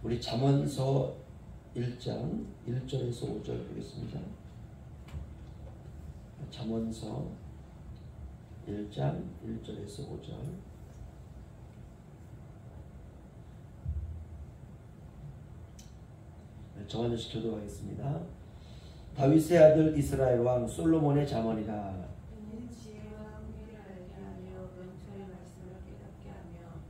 우리 잠언서 1장 1절에서 5절 보겠습니다. 잠언서 1장 1절에서 5절. 저 하나씩 교도하겠습니다. 다윗의 아들 이스라엘 왕 솔로몬의 잠언이라.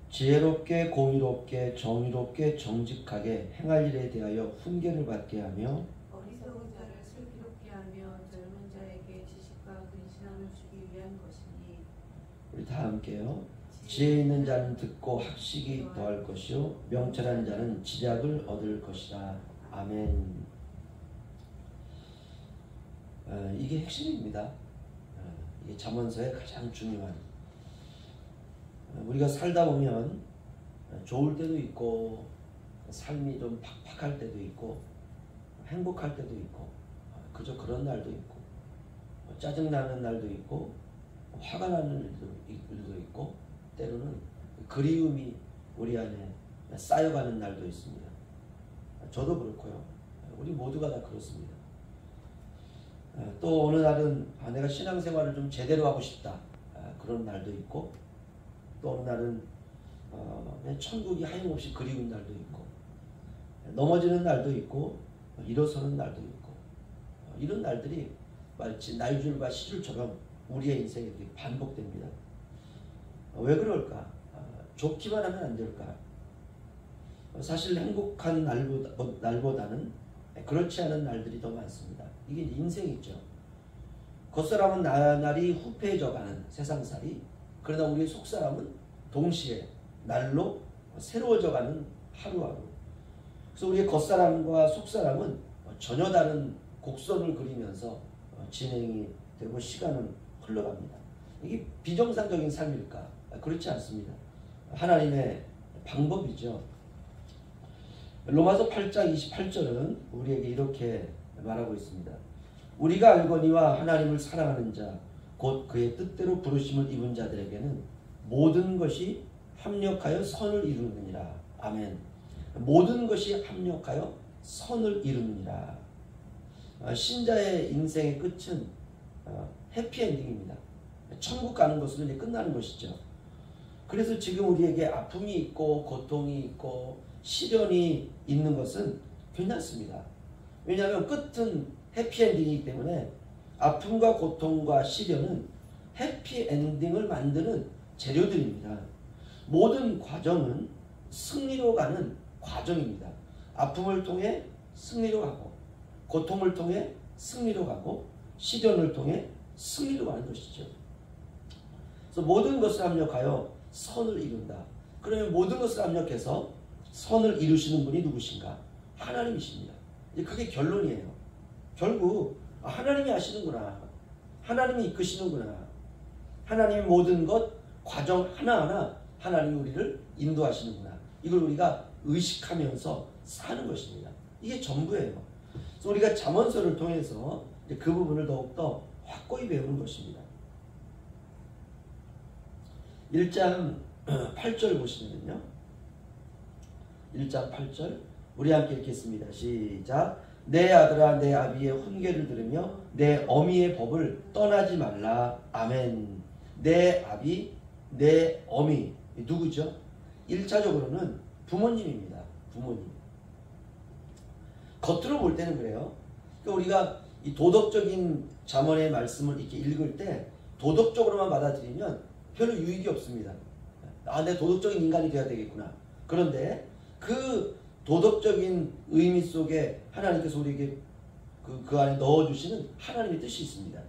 지혜롭게 공의롭게 정의롭게 정직하게 행할 일에 대하여 훈계를 받게 하며 어리석은 자를 슬기롭게 하며 젊은 자에게 지식과 근신함을 주기 위한 것이니. 우리 다 함께요. 지혜 있는 자는 듣고 학식이 더할 것이요 명철한 자는 지략을 얻을 것이라. 아멘. 이게 핵심입니다. 이게 잠언서의 가장 중요한. 우리가 살다 보면 좋을 때도 있고 삶이 좀 팍팍할 때도 있고 행복할 때도 있고 그저 그런 날도 있고 짜증나는 날도 있고 화가 나는 일도 있고 때로는 그리움이 우리 안에 쌓여가는 날도 있습니다. 저도 그렇고요. 우리 모두가 다 그렇습니다. 또 어느 날은 내가 신앙생활을 좀 제대로 하고 싶다. 그런 날도 있고 또 어느 날은 천국이 하염없이 그리운 날도 있고 넘어지는 날도 있고 일어서는 날도 있고 이런 날들이 마치 날줄과 시줄처럼 우리의 인생에 이렇게 반복됩니다. 왜 그럴까? 좋기만 하면 안 될까? 사실 행복한 날보다는 그렇지 않은 날들이 더 많습니다. 이게 인생이죠. 겉사람은 나날이 후패해져가는 세상살이, 그러나 우리의 속사람은 동시에 날로 새로워져가는 하루하루. 그래서 우리의 겉사람과 속사람은 전혀 다른 곡선을 그리면서 진행이 되고 시간은 흘러갑니다. 이게 비정상적인 삶일까? 그렇지 않습니다. 하나님의 방법이죠. 로마서 8장 28절은 우리에게 이렇게 말하고 있습니다. 우리가 알거니와 하나님을 사랑하는 자 곧 그의 뜻대로 부르심을 입은 자들에게는 모든 것이 합력하여 선을 이루느니라. 아멘. 모든 것이 합력하여 선을 이루느니라. 신자의 인생의 끝은 해피엔딩입니다. 천국 가는 것으로 이제 끝나는 것이죠. 그래서 지금 우리에게 아픔이 있고 고통이 있고 시련이 있는 것은 괜찮습니다. 왜냐하면 끝은 해피엔딩이기 때문에 아픔과 고통과 시련은 해피엔딩을 만드는 재료들입니다. 모든 과정은 승리로 가는 과정입니다. 아픔을 통해 승리로 가고 고통을 통해 승리로 가고 시련을 통해 승리로 가는 것이죠. 그래서 모든 것을 합력하여 선을 이룬다. 그러면 모든 것을 합력해서 선을 이루시는 분이 누구신가? 하나님이십니다. 이제 그게 결론이에요. 결국 하나님이 하시는구나. 하나님이 이끄시는구나. 하나님이 모든 것 과정 하나하나 하나님이 우리를 인도하시는구나. 이걸 우리가 의식하면서 사는 것입니다. 이게 전부예요. 그래서 우리가 잠언서를 통해서 그 부분을 더욱더 확고히 배우는 것입니다. 1장 8절 보시면요. 1장 8절 우리 함께 읽겠습니다. 시작. 내 아들아 내 아비의 훈계를 들으며 내 어미의 법을 떠나지 말라. 아멘. 내 아비 내 어미 누구죠? 1차적으로는 부모님입니다. 부모님. 겉으로 볼 때는 그래요. 그러니까 우리가 이 도덕적인 잠언의 말씀을 이렇게 읽을 때 도덕적으로만 받아들이면 별로 유익이 없습니다. 내 도덕적인 인간이 돼야 되겠구나. 그런데 그 도덕적인 의미 속에 하나님께서 우리에게 그 안에 넣어주시는 하나님의 뜻이 있습니다.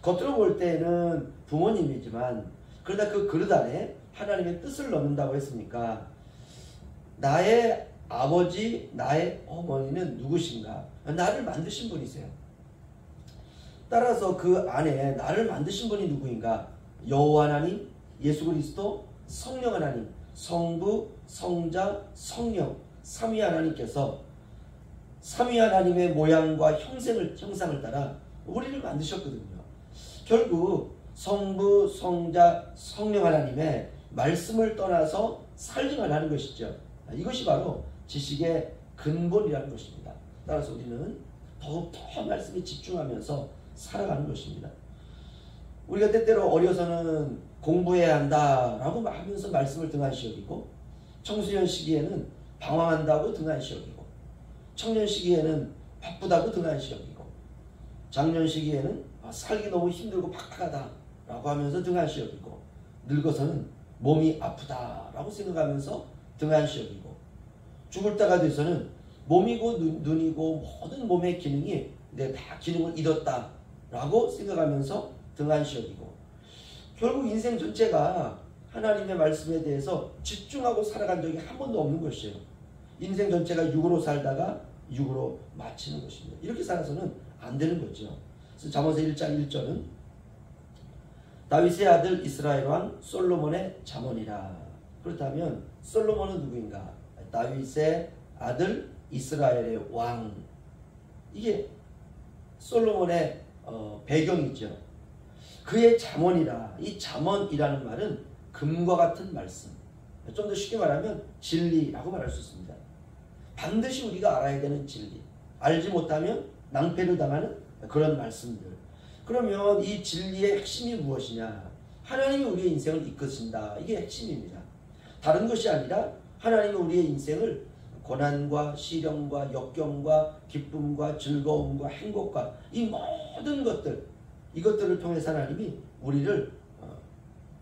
겉으로 볼 때는 부모님이지만 그러다 그 그릇 안에 하나님의 뜻을 넣는다고 했으니까 나의 아버지, 나의 어머니는 누구신가? 나를 만드신 분이세요. 따라서 그 안에 나를 만드신 분이 누구인가? 여호와 하나님, 예수 그리스도, 성령 하나님, 성부, 성자, 성령 삼위 하나님께서 삼위 하나님의 모양과 형상을 따라 우리를 만드셨거든요. 결국 성부, 성자, 성령 하나님의 말씀을 떠나서 살지 말라는 것이죠. 이것이 바로 지식의 근본이라는 것입니다. 따라서 우리는 더욱더 말씀에 집중하면서 살아가는 것입니다. 우리가 때때로 어려서는 공부해야 한다라고 하면서 말씀을 등한시 여기고, 청소년 시기에는 방황한다고 등한시 여기고, 청년 시기에는 바쁘다고 등한시 여기고, 장년 시기에는 살기 너무 힘들고 팍팍하다라고 하면서 등한시 여기고, 늙어서는 몸이 아프다라고 생각하면서 등한시 여기고, 죽을 때가 돼서는 몸이고 눈이고 모든 몸의 기능이 다 기능을 잃었다라고 생각하면서 등한시 여기고, 결국 인생 전체가 하나님의 말씀에 대해서 집중하고 살아간 적이 한 번도 없는 것이에요. 인생 전체가 육으로 살다가 육으로 마치는 것입니다. 이렇게 살아서는 안 되는 거죠. 그래서 잠언서 1장 1절은 다윗의 아들 이스라엘 왕 솔로몬의 잠언이라. 그렇다면 솔로몬은 누구인가? 다윗의 아들 이스라엘의 왕. 이게 솔로몬의 배경이죠. 그의 잠언이라. 이 잠언이라는 말은 금과 같은 말씀, 좀 더 쉽게 말하면 진리라고 말할 수 있습니다. 반드시 우리가 알아야 되는 진리, 알지 못하면 낭패를 당하는 그런 말씀들. 그러면 이 진리의 핵심이 무엇이냐? 하나님이 우리의 인생을 이끄신다. 이게 핵심입니다. 다른 것이 아니라 하나님이 우리의 인생을 고난과 시련과 역경과 기쁨과 즐거움과 행복과 이 모든 것들, 이것들을 통해서 하나님이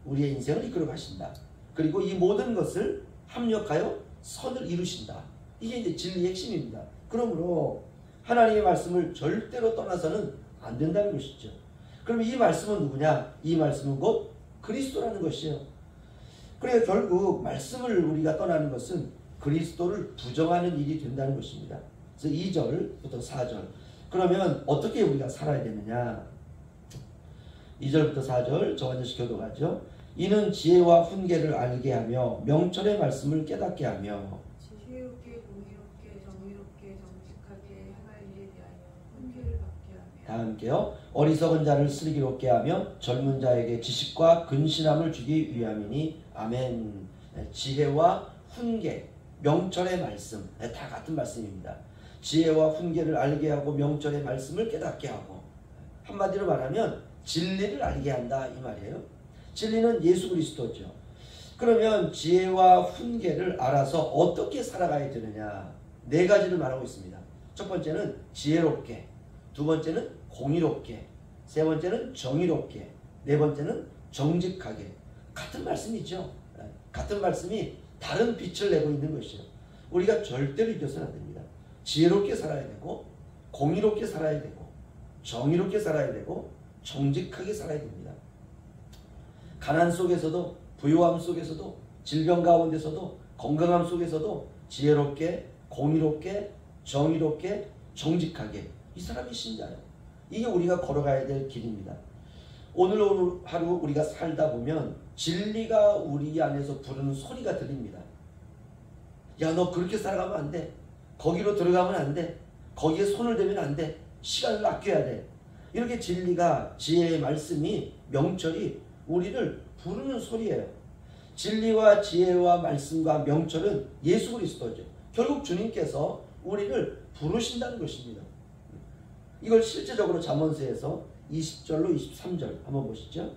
우리의 인생을 이끌어 가신다. 그리고 이 모든 것을 합력하여 선을 이루신다. 이게 이제 진리의 핵심입니다. 그러므로 하나님의 말씀을 절대로 떠나서는 안 된다는 것이죠. 그럼 이 말씀은 누구냐? 이 말씀은 곧 그리스도라는 것이에요. 그래서 결국 말씀을 우리가 떠나는 것은 그리스도를 부정하는 일이 된다는 것입니다. 그래서 2절부터 4절. 그러면 어떻게 우리가 살아야 되느냐? 2절부터 4절 정한절씩 교독하죠. 이는 지혜와 훈계를 알게 하며 명철의 말씀을 깨닫게 하며 지혜롭게 공의롭게 정의롭게 정직하게 행할 일에 대하여 훈계를 받게 하며 다 함께요. 어리석은 자를 슬기롭게 하며 젊은 자에게 지식과 근신함을 주기 위함이니. 아멘. 지혜와 훈계, 명철의 말씀, 다 같은 말씀입니다. 지혜와 훈계를 알게 하고 명철의 말씀을 깨닫게 하고, 한마디로 말하면 진리를 알게 한다 이 말이에요. 진리는 예수 그리스도죠. 그러면 지혜와 훈계를 알아서 어떻게 살아가야 되느냐? 네 가지를 말하고 있습니다. 첫 번째는 지혜롭게, 두 번째는 공의롭게, 세 번째는 정의롭게, 네 번째는 정직하게. 같은 말씀이죠. 같은 말씀이 다른 빛을 내고 있는 것이죠. 우리가 절대로 잊어서는 안 됩니다. 지혜롭게 살아야 되고, 공의롭게 살아야 되고, 정의롭게 살아야 되고, 정직하게 살아야 됩니다. 가난 속에서도, 부요함 속에서도, 질병 가운데서도, 건강함 속에서도 지혜롭게, 공의롭게, 정의롭게, 정직하게. 이 사람이 신자예요. 이게 우리가 걸어가야 될 길입니다. 오늘 하루 우리가 살다 보면 진리가 우리 안에서 부르는 소리가 들립니다. 야, 너 그렇게 살아가면 안 돼. 거기로 들어가면 안 돼. 거기에 손을 대면 안 돼. 시간을 아껴야 돼. 이렇게 진리가, 지혜의 말씀이, 명철이 우리를 부르는 소리예요. 진리와 지혜와 말씀과 명철은 예수 그리스도죠. 결국 주님께서 우리를 부르신다는 것입니다. 이걸 실제적으로 잠언서에서 20절로 23절 한번 보시죠.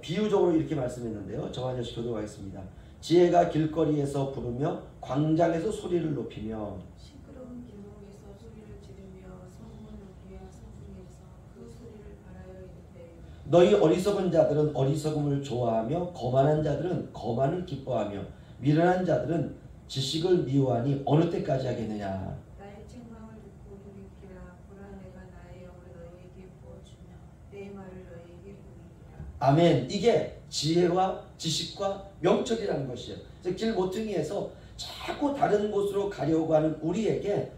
비유적으로 이렇게 말씀했는데요. 정한절씩 교독하겠습니다. 지혜가 길거리에서 부르며 광장에서 소리를 높이며 시끄러운 길목에서 소리를 지르며 성문 높이와 성중에서 그 소리를 바라여 이르되 너희 어리석은 자들은 어리석음을 좋아하며 거만한 자들은 거만을 기뻐하며 미련한 자들은 지식을 미워하니 어느 때까지 하겠느냐? 나의 책망을 듣고 돌이키라. 보라, 내가 나의 영을 너희에게 부어주며 내 말을 너희에게 보이리라. 아멘. 이게 지혜와 지식과 명철이라는 것이에요. 그래서 길 모퉁이에서 자꾸 다른 곳으로 가려고 하는 우리에게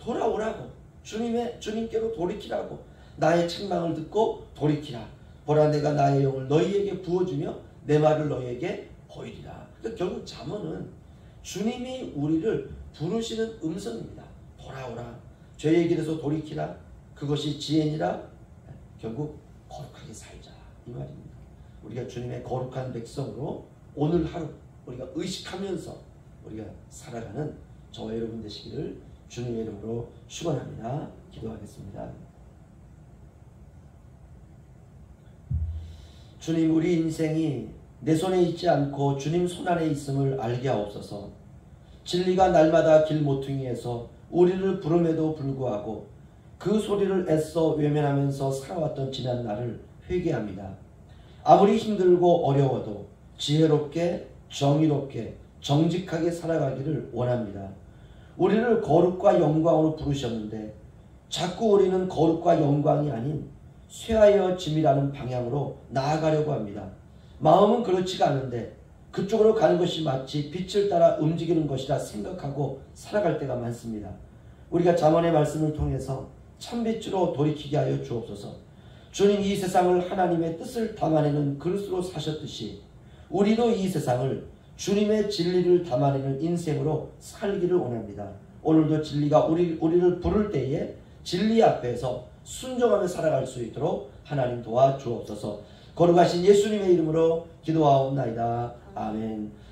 돌아오라고, 주님께로 돌이키라고, 나의 책망을 듣고 돌이키라. 보라, 내가 나의 영을 너희에게 부어주며 내 말을 너희에게 보이리라. 그러니까 결국 잠언은 주님이 우리를 부르시는 음성입니다. 돌아오라. 죄의 길에서 돌이키라. 그것이 지혜니라. 결국 거룩하게 살자 이 말입니다. 우리가 주님의 거룩한 백성으로 오늘 하루 우리가 의식하면서 우리가 살아가는 저와 여러분 되시기를 주님의 이름으로 축원합니다. 기도하겠습니다. 주님, 우리 인생이 내 손에 있지 않고 주님 손 안에 있음을 알게 하옵소서. 진리가 날마다 길 모퉁이에서 우리를 부름에도 불구하고 그 소리를 애써 외면하면서 살아왔던 지난 날을 회개합니다. 아무리 힘들고 어려워도 지혜롭게, 정의롭게, 정직하게 살아가기를 원합니다. 우리를 거룩과 영광으로 부르셨는데 자꾸 우리는 거룩과 영광이 아닌 쇠하여짐이라는 방향으로 나아가려고 합니다. 마음은 그렇지가 않은데 그쪽으로 가는 것이 마치 빛을 따라 움직이는 것이라 생각하고 살아갈 때가 많습니다. 우리가 잠언의 말씀을 통해서 참빛으로 돌이키게 하여 주옵소서. 주님, 이 세상을 하나님의 뜻을 담아내는 그릇으로 사셨듯이 우리도 이 세상을 주님의 진리를 담아내는 인생으로 살기를 원합니다. 오늘도 진리가 우리를 부를 때에 진리 앞에서 순종하며 살아갈 수 있도록 하나님 도와주옵소서. 거룩하신 예수님의 이름으로 기도하옵나이다. 아멘.